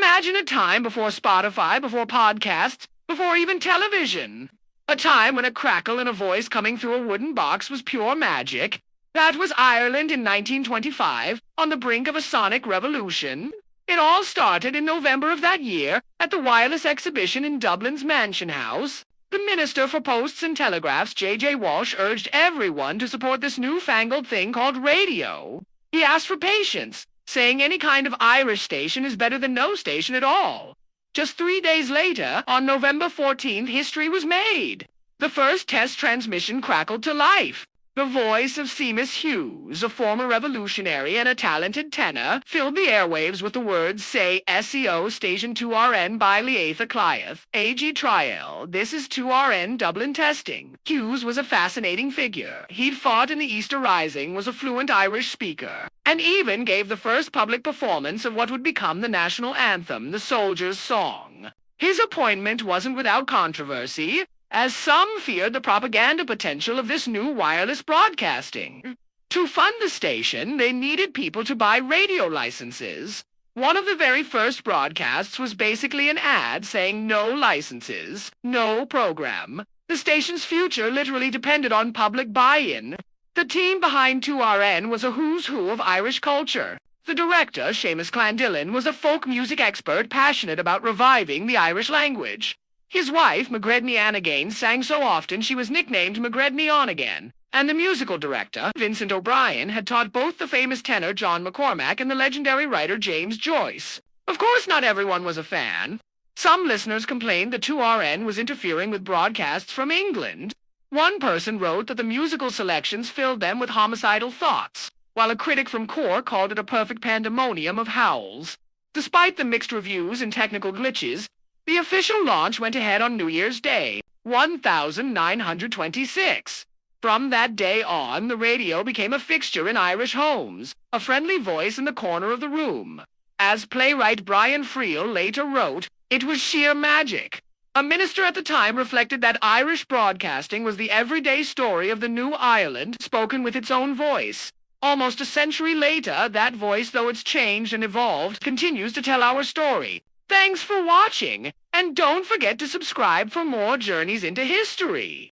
Imagine a time before Spotify, before podcasts, before even television. A time when a crackle and a voice coming through a wooden box was pure magic. That was Ireland in 1925, on the brink of a sonic revolution. It all started in November of that year at the Wireless Exhibition in Dublin's Mansion House. The Minister for Posts and Telegraphs, J.J. Walsh, urged everyone to support this newfangled thing called radio. He asked for patience, saying any kind of Irish station is better than no station at all. Just 3 days later, on November 14th, history was made. The first test transmission crackled to life. The voice of Seamus Hughes, a former revolutionary and a talented tenor, filled the airwaves with the words, say, SEO Station 2RN by Leatha Cliath, AG Trial, this is 2RN Dublin testing. Hughes was a fascinating figure. He'd fought in the Easter Rising, was a fluent Irish speaker, and even gave the first public performance of what would become the national anthem, the Soldier's Song. His appointment wasn't without controversy, as some feared the propaganda potential of this new wireless broadcasting. To fund the station, they needed people to buy radio licenses. One of the very first broadcasts was basically an ad saying no licenses, no program. The station's future literally depended on public buy-in. The team behind 2RN was a who's who of Irish culture. The director, Seamus Clandillon, was a folk music expert passionate about reviving the Irish language. His wife, McGredney Anagain, sang so often she was nicknamed McGredney On-Again, and the musical director, Vincent O'Brien, had taught both the famous tenor John McCormack and the legendary writer James Joyce. Of course not everyone was a fan. Some listeners complained that 2RN was interfering with broadcasts from England. One person wrote that the musical selections filled them with homicidal thoughts, while a critic from Cork called it a perfect pandemonium of howls. Despite the mixed reviews and technical glitches, the official launch went ahead on New Year's Day, 1926. From that day on, the radio became a fixture in Irish homes, a friendly voice in the corner of the room. As playwright Brian Friel later wrote, it was sheer magic. A minister at the time reflected that Irish broadcasting was the everyday story of the new Ireland, spoken with its own voice. Almost a century later, that voice, though it's changed and evolved, continues to tell our story. Thanks for watching, and don't forget to subscribe for more journeys into history.